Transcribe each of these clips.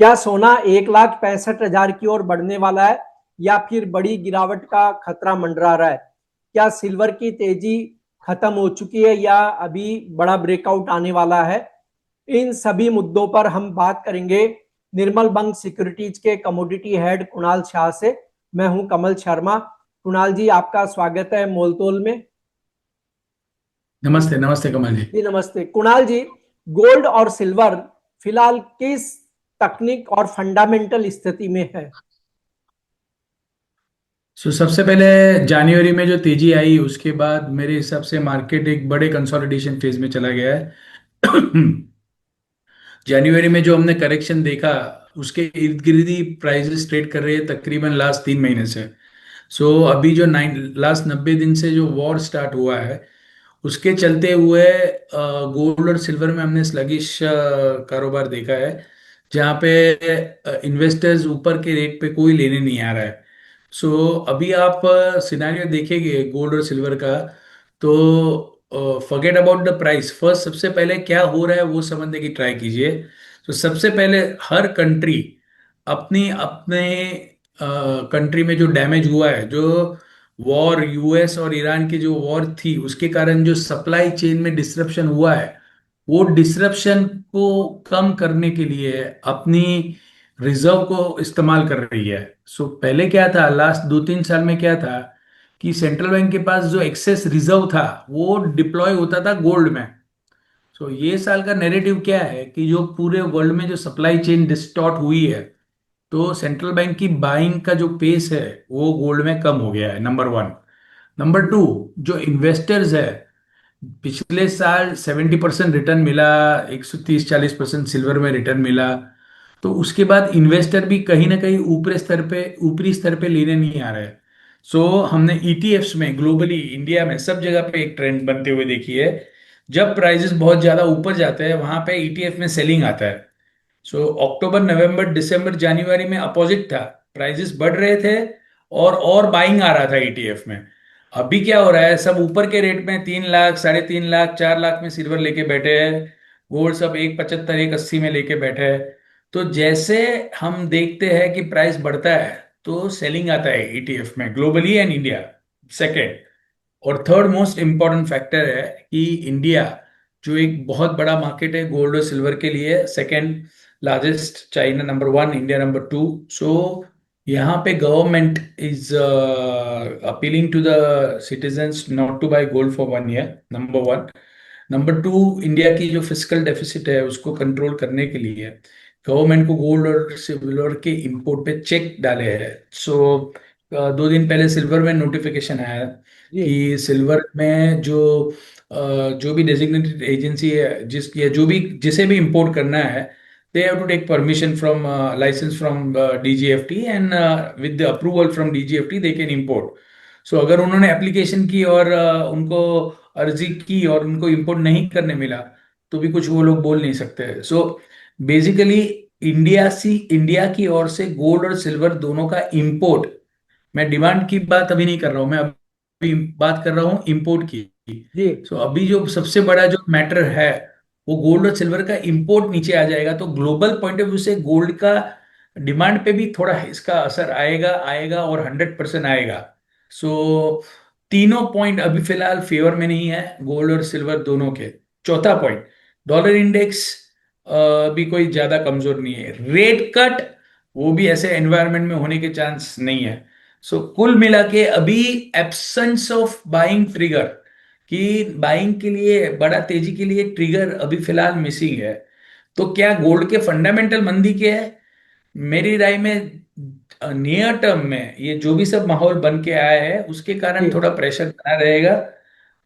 क्या सोना 1,65,000 की ओर बढ़ने वाला है या फिर बड़ी गिरावट का खतरा मंडरा रहा है? क्या सिल्वर की तेजी खत्म हो चुकी है या अभी बड़ा ब्रेकआउट आने वाला है? इन सभी मुद्दों पर हम बात करेंगे निर्मल बंग सिक्योरिटीज के कमोडिटी हेड कुणाल शाह से। मैं हूं कमल शर्मा। कुणाल जी, आपका स्वागत है मोलतोल में। नमस्ते नमस्ते कमल जी। जी नमस्ते कुणाल जी। गोल्ड और सिल्वर फिलहाल किस तकनीक और फंडामेंटल स्थिति में है? सबसे पहले जनवरी में जो तेजी आई उसके बाद मेरे हिसाब से मार्केट एक बड़े कंसोलिडेशन फेज में चला गया है। जनवरी में जो हमने करेक्शन देखा उसके इर्द गिर्द ही प्राइसेस ट्रेड कर रहे हैं तकरीबन लास्ट 3 महीने से। अभी जो 90 दिन से जो वॉर स्टार्ट हुआ है उसके चलते हुए गोल्ड और सिल्वर में हमने स्लगिश कारोबार देखा है, जहाँ पे इन्वेस्टर्स ऊपर के रेट पे कोई लेने नहीं आ रहा है। अभी आप सिनारियो देखेंगे गोल्ड और सिल्वर का, तो forget about the price. First सबसे पहले क्या हो रहा है वो समझने की ट्राई कीजिए। तो सबसे पहले हर कंट्री अपनी अपने कंट्री में जो डैमेज हुआ है, जो वॉर यूएस और ईरान की जो वॉर थी उसके कारण जो सप्लाई चेन में डिसरप्शन हुआ है, वो डिसरप्शन को कम करने के लिए अपनी रिजर्व को इस्तेमाल कर रही है। पहले क्या था, लास्ट 2-3 साल में क्या था कि सेंट्रल बैंक के पास जो एक्सेस रिजर्व था वो डिप्लॉय होता था गोल्ड में। ये साल का नैरेटिव क्या है कि जो पूरे वर्ल्ड में जो सप्लाई चेन डिस्टॉर्ट हुई है, तो सेंट्रल बैंक की बाइंग का जो पेस है वो गोल्ड में कम हो गया है, नंबर वन। नंबर टू, जो इन्वेस्टर्स है, पिछले साल 70% रिटर्न मिला, 130-40% सिल्वर में रिटर्न मिला। तो उसके बाद इन्वेस्टर भी कहीं ना कहीं ऊपरी स्तर पे लेने नहीं आ रहे हैं। हमने ईटीएफ्स में ग्लोबली, इंडिया में, सब जगह पे एक ट्रेंड बनते हुए देखी है। जब प्राइसेस बहुत ज्यादा ऊपर जाते हैं वहां पे ईटीएफ में सेलिंग आता है। अक्टूबर नवंबर दिसंबर जनवरी में अपोजिट था, प्राइसेस बढ़ रहे थे और बाइंग आ रहा था ईटीएफ में। अभी क्या हो रहा है, सब ऊपर के रेट में 3 लाख, 3.5 लाख, 4 लाख में सिल्वर लेके बैठे हैं। गोल्ड सब 1.75 1.80 में लेके बैठे हैं। तो जैसे हम देखते हैं कि प्राइस बढ़ता है तो सेलिंग आता है ईटीएफ में, ग्लोबली एंड इंडिया। सेकेंड और थर्ड मोस्ट इंपॉर्टेंट फैक्टर है कि इंडिया, जो एक बहुत बड़ा मार्केट है गोल्ड और सिल्वर के लिए, second largest, China number one, India number two. यहाँ पे government is appealing to the citizens not to buy gold for 1 year, number one. Number two, India की जो फिजिकल डेफिसिट है उसको कंट्रोल करने के लिए गवर्नमेंट को गोल्ड और सिल्वर के इंपोर्ट पे चेक डाले हैं। 2 दिन पहले सिल्वर में नोटिफिकेशन आया जी कि सिल्वर में जो भी डेजिग्नेटेड एजेंसी है, या जो भी जिसे भी इंपोर्ट करना है, they have to take permission from, licence from DGFT, and with the approval from DGFT they can import. अगर उन्होंने एप्लीकेशन की और उनको अर्जी की और उनको इंपोर्ट नहीं करने मिला तो भी कुछ वो लोग बोल नहीं सकते। बेसिकली इंडिया की ओर से गोल्ड और सिल्वर दोनों का इंपोर्ट, मैं डिमांड की बात अभी नहीं कर रहा हूं, मैं अभी बात कर रहा हूं इंपोर्ट की। जी अभी जो सबसे बड़ा जो मैटर है वो गोल्ड और सिल्वर का इंपोर्ट नीचे आ जाएगा, तो ग्लोबल पॉइंट ऑफ व्यू से गोल्ड का डिमांड पे भी थोड़ा इसका असर आएगा आएगा और 100% आएगा। तीनों पॉइंट अभी फिलहाल फेवर में नहीं है, गोल्ड और सिल्वर दोनों के। चौथा पॉइंट, डॉलर इंडेक्स भी कोई ज्यादा कमजोर नहीं है। रेट कट, वो भी ऐसे एनवायरनमेंट में होने के चांस नहीं है। कुल मिला के अभी एब्सेंस ऑफ बाइंग ट्रिगर, कि बाइंग के लिए, बड़ा तेजी के लिए ट्रिगर अभी फिलहाल मिसिंग है। तो क्या गोल्ड के फंडामेंटल मंदी के है? मेरी राय में नियर टर्म में ये जो भी सब माहौल बन के आया है उसके कारण जी थोड़ा प्रेशर बना रहेगा।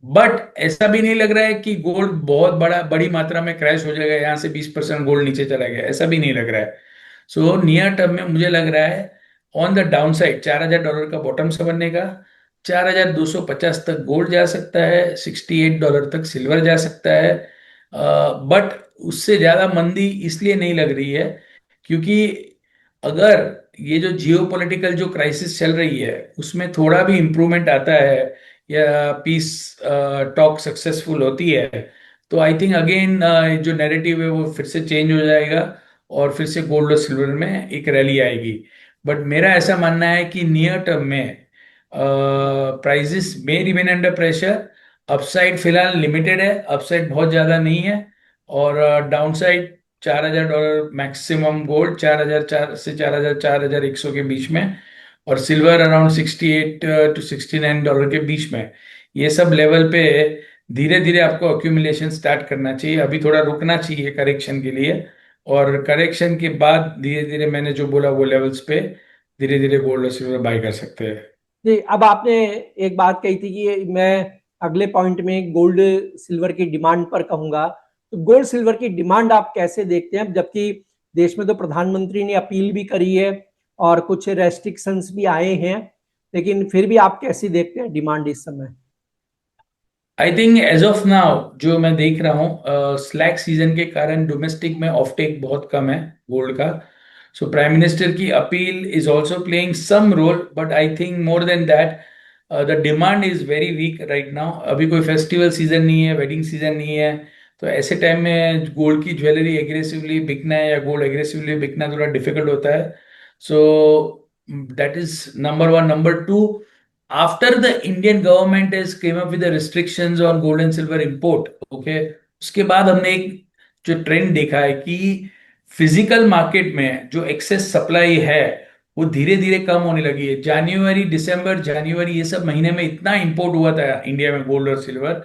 बट ऐसा भी नहीं लग रहा है कि गोल्ड बहुत बड़ी मात्रा में क्रैश हो जाएगा, यहां से 20% गोल्ड नीचे चला गया, ऐसा भी नहीं लग रहा है। नियर टर्म में मुझे लग रहा है ऑन द डाउन साइड $4,000 का बॉटम समझने का, 4,250 तक गोल्ड जा सकता है, $68 तक सिल्वर जा सकता है। बट उससे ज्यादा मंदी इसलिए नहीं लग रही है क्योंकि अगर ये जो जियोपॉलिटिकल जो क्राइसिस चल रही है उसमें थोड़ा भी इंप्रूवमेंट आता है या पीस टॉक सक्सेसफुल होती है, तो आई थिंक अगेन जो नैरेटिव है वो फिर से चेंज हो जाएगा और फिर से गोल्ड और सिल्वर में एक रैली आएगी। बट मेरा ऐसा मानना है कि नियर टर्म में प्राइजेस में रिमेन अंडर प्रेशर। अपसाइड फिलहाल लिमिटेड है, अपसाइड बहुत ज्यादा नहीं है। और डाउनसाइड $4,000 मैक्सिमम, गोल्ड 4,000 से 4,000 4,100 के बीच में, और सिल्वर अराउंड $68 to $69 के बीच में। ये सब लेवल पे धीरे धीरे आपको अक्यूमुलेशन स्टार्ट करना चाहिए, अभी थोड़ा रुकना चाहिए करेक्शन के लिए। और करेक्शन के बाद धीरे धीरे मैंने जो बोला वो लेवल्स पे धीरे धीरे गोल्ड और सिल्वर बाय कर सकते हैं। जी, अब आपने एक बात कही थी कि मैं अगले पॉइंट में गोल्ड सिल्वर की डिमांड पर कहूंगा। तो गोल्ड सिल्वर की डिमांड आप कैसे देखते हैं, जबकि देश में तो प्रधानमंत्री ने अपील भी करी है और कुछ रेस्ट्रिक्शंस भी आए हैं, लेकिन फिर भी आप कैसे देखते हैं डिमांड इस समय? I think as of now जो मैं देख रहा हूँ, स्लैक सीजन के कारण डोमेस्टिक में ऑफटेक बहुत कम है गोल्ड का। सो प्राइम मिनिस्टर की appeal is also playing some role, but I think more than that the demand is very weak right now. अभी कोई फेस्टिवल सीजन नहीं है, वेडिंग सीजन नहीं है। तो ऐसे टाइम में गोल्ड की ज्वेलरी एग्रेसिवली बिकना है या गोल्ड एग्रेसिवली बिकना थोड़ा डिफिकल्ट होता है। सो that is number one. Number to, after the Indian government has came up with the restrictions on gold and silver import, okay, उसके बाद हमने एक जो ट्रेंड देखा है कि फिजिकल मार्केट में जो एक्सेस सप्लाई है वो धीरे धीरे कम होने लगी है। जनवरी, दिसंबर, जनवरी ये सब महीने में इतना इंपोर्ट हुआ था इंडिया में गोल्ड और सिल्वर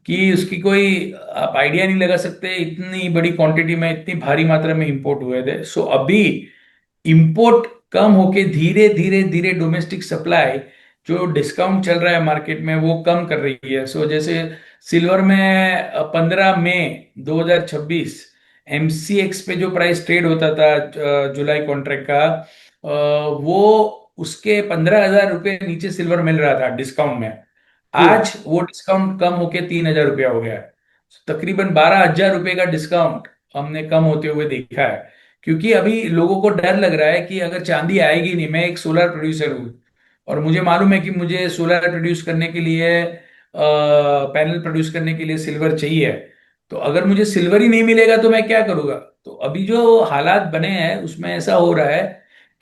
कि उसकी कोई आप आइडिया नहीं लगा सकते। इतनी बड़ी क्वांटिटी में इतनी भारी मात्रा में इंपोर्ट हुए थे। सो अभी इंपोर्ट कम होके धीरे धीरे धीरे डोमेस्टिक सप्लाई जो डिस्काउंट चल रहा है मार्केट में वो कम कर रही है। सो जैसे सिल्वर में 15 मई 2026 एमसीएक्स पे जो प्राइस ट्रेड होता था जुलाई कॉन्ट्रैक्ट का, वो उसके 15,000 रुपये नीचे सिल्वर मिल रहा था डिस्काउंट में। जी। आज वो डिस्काउंट कम होके 3,000 रुपया हो गया है। तकरीबन 12,000 रुपये का डिस्काउंट हमने कम होते हुए देखा है। क्योंकि अभी लोगों को डर लग रहा है कि अगर चांदी आएगी नहीं, मैं एक सोलर प्रोड्यूसर हूँ और मुझे मालूम है कि मुझे सोलर प्रोड्यूस करने के लिए, पैनल प्रोड्यूस करने के लिए सिल्वर चाहिए। तो अगर मुझे सिल्वर ही नहीं मिलेगा तो मैं क्या करूंगा? तो अभी जो हालात बने हैं उसमें ऐसा हो रहा है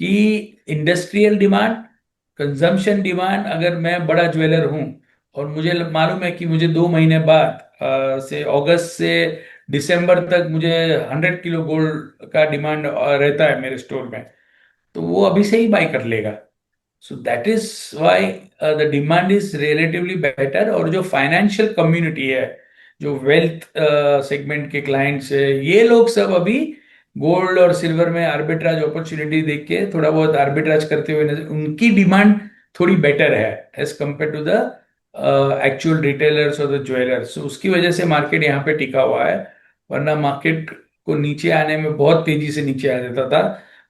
कि इंडस्ट्रियल डिमांड, कंजम्पशन डिमांड, अगर मैं बड़ा ज्वेलर हूं और मुझे मालूम है कि मुझे 2 महीने बाद से अगस्त से दिसंबर तक मुझे 100 किलो गोल्ड का डिमांड रहता है मेरे स्टोर में, तो वो अभी से ही बाई कर लेगा। सो that is why the demand is relatively better. और जो फाइनेंशियल कम्युनिटी है, जो वेल्थ सेगमेंट के क्लाइंट्स है, ये लोग सब अभी गोल्ड और सिल्वर में आर्बिट्राज अपॉर्चुनिटी देख के थोड़ा बहुत आर्बिट्राज करते हुए नजर, उनकी डिमांड थोड़ी बेटर है as compared to the actual retailers और द ज्वेलर्स। so, उसकी वजह से मार्केट यहाँ पे टिका हुआ है। वरना मार्केट को नीचे आने में बहुत तेजी से नीचे आ जाता था।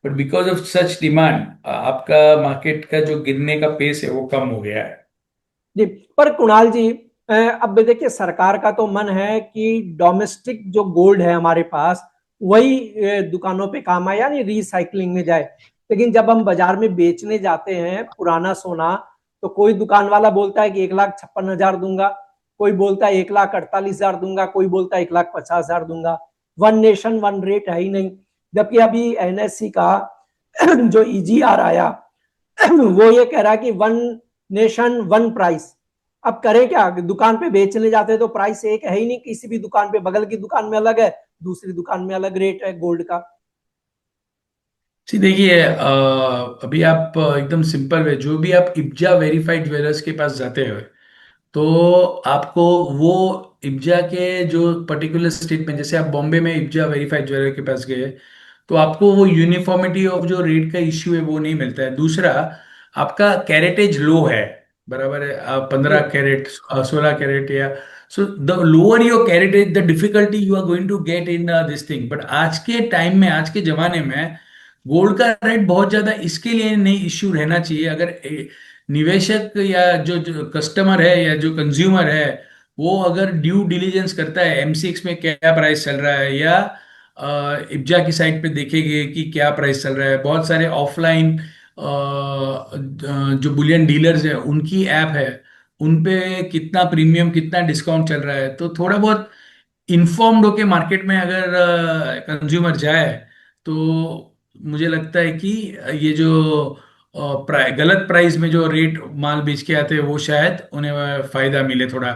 But because of such demand आपका मार्केट का जो गिरने का पेस है वो कम हो गया है। जी, पर कुणाल जी, अब देखिए सरकार का तो मन है कि डोमेस्टिक जो गोल्ड है हमारे पास वही दुकानों पे काम आए, यानी रिसाइकलिंग में जाए। लेकिन जब हम बाजार में बेचने जाते हैं पुराना सोना, तो कोई दुकान वाला बोलता है कि 1,56,000 दूंगा, कोई बोलता है 1,48,000 दूंगा, कोई बोलता है 1,50,000 दूंगा। वन नेशन वन रेट है ही नहीं। जबकि अभी एनएससी का जो ईजीआर आया वो ये कह रहा है कि वन नेशन वन प्राइस। अब करें क्या? दुकान पे बेचने जाते हैं तो प्राइस एक है ही नहीं, किसी भी दुकान पे बगल की दुकान में अलग है, दूसरी दुकान में अलग रेट है गोल्ड का। जी देखिए, अभी आप एकदम सिंपल है, जो भी आप इब्जा वेरीफाइड ज्वेलर्स के पास जाते हो तो आपको वो इब्जा के जो पर्टिकुलर स्टेट में, जैसे आप बॉम्बे में इब्जा वेरीफाइड ज्वेलर के पास गए तो आपको वो यूनिफॉर्मिटी ऑफ जो रेट का इश्यू है वो नहीं मिलता है। दूसरा, आपका कैरेटेज लो है, बराबर है, आप जी। 15 कैरेट, 16 कैरेट या, so the lower your caratage the difficulty you are going to get in this thing. But आज के टाइम में, आज के जमाने में गोल्ड का रेट बहुत ज्यादा इसके लिए नहीं इश्यू रहना चाहिए। अगर निवेशक या जो कस्टमर है या जो कंज्यूमर है वो अगर ड्यू डिलीजेंस करता है एमसीएक्स में क्या प्राइस चल रहा है, या इब्जा की साइट पे देखेंगे कि क्या प्राइस चल रहा है। बहुत सारे ऑफलाइन जो बुलियन डीलर्स है उनकी ऐप है, उन पे कितना प्रीमियम कितना डिस्काउंट चल रहा है, तो थोड़ा बहुत इन्फॉर्म्ड होके मार्केट में अगर कंज्यूमर जाए तो मुझे लगता है कि ये जो गलत प्राइस में जो रेट माल बेच के आते हैं वो शायद उन्हें फायदा मिले थोड़ा,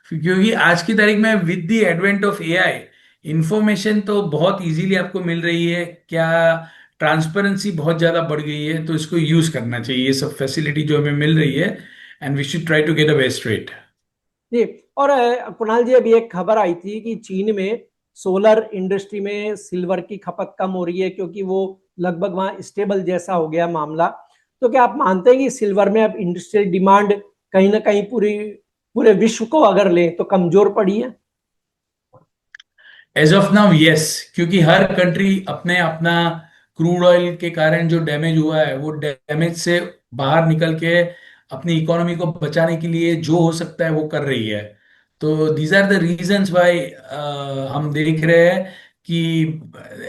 क्योंकि आज की तारीख में with the advent of AI information तो बहुत इजीली आपको मिल रही है, क्या ट्रांसपेरेंसी बहुत ज्यादा बढ़ गई है, तो इसको यूज करना चाहिए ये सब फैसिलिटी जो हमें मिल रही है, and we should try to get a best rate. जी। और कुणाल जी, अभी एक खबर आई थी कि चीन में सोलर इंडस्ट्री में सिल्वर की खपत कम हो रही है क्योंकि वो लगभग वहां स्टेबल जैसा हो गया मामला। तो क्या आप मानते हैं कि सिल्वर में अब इंडस्ट्रियल डिमांड कहीं ना कहीं पूरे विश्व को अगर ले तो कमजोर पड़ी है? एज ऑफ नाउ यस, क्योंकि हर कंट्री अपने अपना क्रूड ऑयल के कारण जो डैमेज हुआ है वो डैमेज से बाहर निकल के अपनी इकोनॉमी को बचाने के लिए जो हो सकता है वो कर रही है। तो these are the reasons why हम देख रहे हैं कि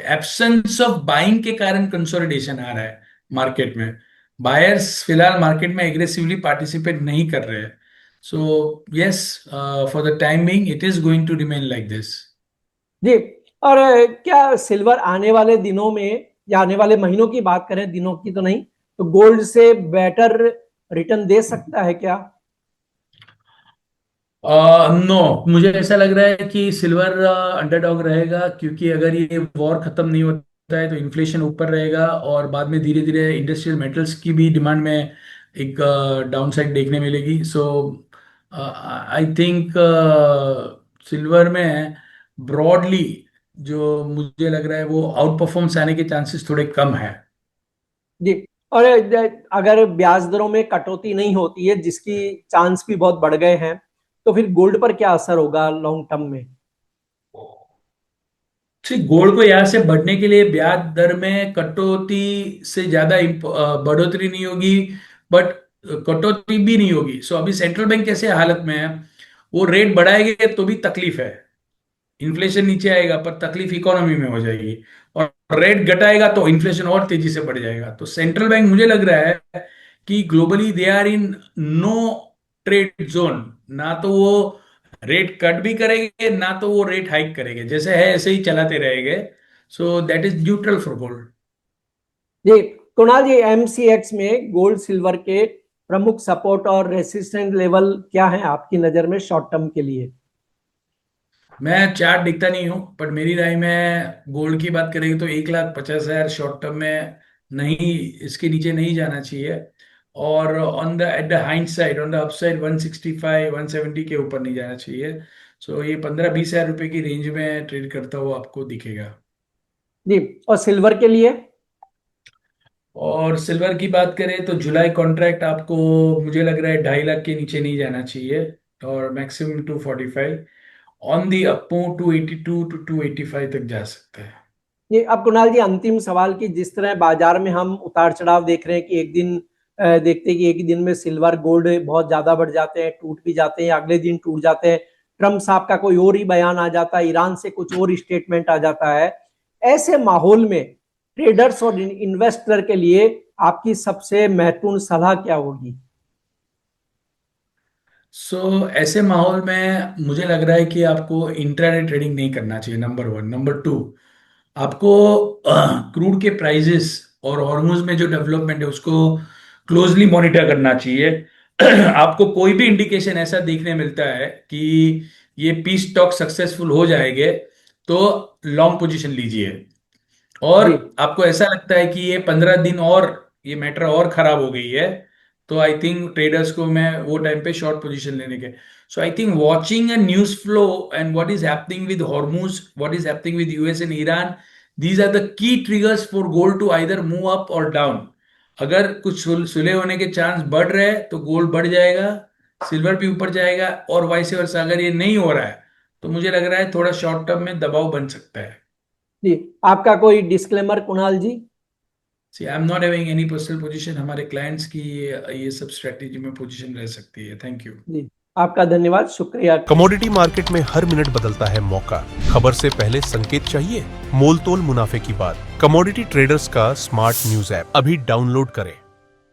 एब्सेंस ऑफ बाइंग के कारण कंसोलिडेशन आ रहा है मार्केट में। बायर्स फिलहाल मार्केट में एग्रेसिवली पार्टिसिपेट नहीं कर रहे हैं। So yes, for the time being it is going to remain like this. जी। और क्या सिल्वर आने वाले दिनों में या आने वाले महीनों की बात करें, दिनों की तो नहीं, तो गोल्ड से बेटर रिटर्न दे सकता है क्या? नो, मुझे ऐसा लग रहा है कि सिल्वर अंडरडॉग रहेगा, क्योंकि अगर ये वॉर खत्म नहीं होता है तो इन्फ्लेशन ऊपर रहेगा और बाद में धीरे धीरे इंडस्ट्रियल मेटल्स की भी डिमांड में एक डाउनसाइड देखने मिलेगी। सो आई थिंक सिल्वर में ब्रॉडली जो मुझे लग रहा है वो आउट परफॉर्मेंस आने के चांसेस थोड़े कम है। जी। और अगर ब्याज दरों में कटौती नहीं होती है, जिसकी चांस भी बहुत बढ़ गए हैं, तो फिर गोल्ड पर क्या असर होगा लॉन्ग टर्म में? ठीक, गोल्ड को यहाँ से बढ़ने के लिए ब्याज दर में कटौती से ज्यादा बढ़ोतरी नहीं होगी, बट कटौती भी नहीं होगी। सो अभी सेंट्रल बैंक कैसे हालत में है, वो रेट बढ़ाएंगे तो भी तकलीफ है, इन्फ्लेशन नीचे आएगा पर तकलीफ इकोनॉमी में हो जाएगी, और रेट घटाएगा तो इन्फ्लेशन और तेजी से बढ़ जाएगा। तो सेंट्रल बैंक मुझे लग रहा है कि globally they are in no trade zone, ना तो वो रेट कट भी करेंगे ना तो वो रेट हाइक करेंगे, जैसे है ऐसे ही चलाते रहेंगे। So that is neutral for gold. Ji. Kunal ji, MCX में गोल्ड सिल्वर के प्रमुख सपोर्ट और रेसिस्टेंट लेवल क्या है आपकी नजर में शॉर्ट टर्म के लिए? मैं चार्ट देखता नहीं हूँ, पर मेरी राय में गोल्ड की बात करेंगे तो 1,50,000 शॉर्ट टर्म में नहीं, इसके नीचे नहीं जाना चाहिए। और on the at the hind side, on the upside 165 170 के ऊपर नहीं जाना चाहिए। सो ये 15-20 हजार रुपए की रेंज में ट्रेड करता हुआ आपको दिखेगा। जी। और सिल्वर के लिए? और सिल्वर की बात करें तो जुलाई कॉन्ट्रैक्ट आपको मुझे लग रहा है 2.5 लाख के नीचे नहीं जाना चाहिए, और maximum 245, on the up 282 to 285 तक जा सकता है। ये अब कुणाल जी, अंतिम सवाल की, जिस तरह बाजार में हम उतार चढ़ाव देख रहे हैं कि एक दिन देखते हैं कि एक ही दिन में सिल्वर गोल्ड बहुत ज्यादा बढ़ जाते हैं, टूट भी जाते हैं, अगले दिन टूट जाते हैं, ट्रम्प साहब का कोई और ही बयान आ जाता है, ईरान से कुछ और स्टेटमेंट आ जाता है। ऐसे माहौल में ट्रेडर्स और इन्वेस्टर के लिए आपकी सबसे महत्वपूर्ण सलाह क्या होगी? ऐसे माहौल में मुझे लग रहा है कि आपको इंट्राडे ट्रेडिंग नहीं करना चाहिए, नंबर वन। नंबर टू, आपको क्रूड के प्राइजेस और हॉर्मोज में जो डेवलपमेंट है उसको क्लोजली मॉनिटर करना चाहिए। आपको कोई भी इंडिकेशन ऐसा देखने मिलता है कि ये पीस टॉक सक्सेसफुल हो जाएंगे तो लॉन्ग पोजीशन लीजिए। और जी। आपको ऐसा लगता है कि ये 15 दिन और ये मैटर और खराब हो गई है, तो आई थिंक ट्रेडर्स को मैं वो टाइम पे शॉर्ट पोजीशन लेने के। So I think watching a news flow and what is happening with Hormuz, what is happening with US and Iran, these are the key triggers for gold to either move up और down. अगर कुछ सुलह होने के chance बढ़ रहे हैं तो gold बढ़ जाएगा, सिल्वर भी ऊपर जाएगा, और वाइस वर्सा अगर ये नहीं हो रहा है तो मुझे लग रहा है थोड़ा शॉर्ट टर्म में दबाव बन सकता है। जी। आपका कोई disclaimer Kunal ji? See I am not having any personal position, हमारे क्लाइंट्स की ये सब स्ट्रेटेजी में पोजीशन रह सकती है। Thank you. जी। आपका धन्यवाद, शुक्रिया। कमोडिटी मार्केट में हर मिनट बदलता है मौका। खबर से पहले संकेत चाहिए? मोल तोल मुनाफे की बात। कमोडिटी ट्रेडर्स का स्मार्ट न्यूज ऐप अभी डाउनलोड करें।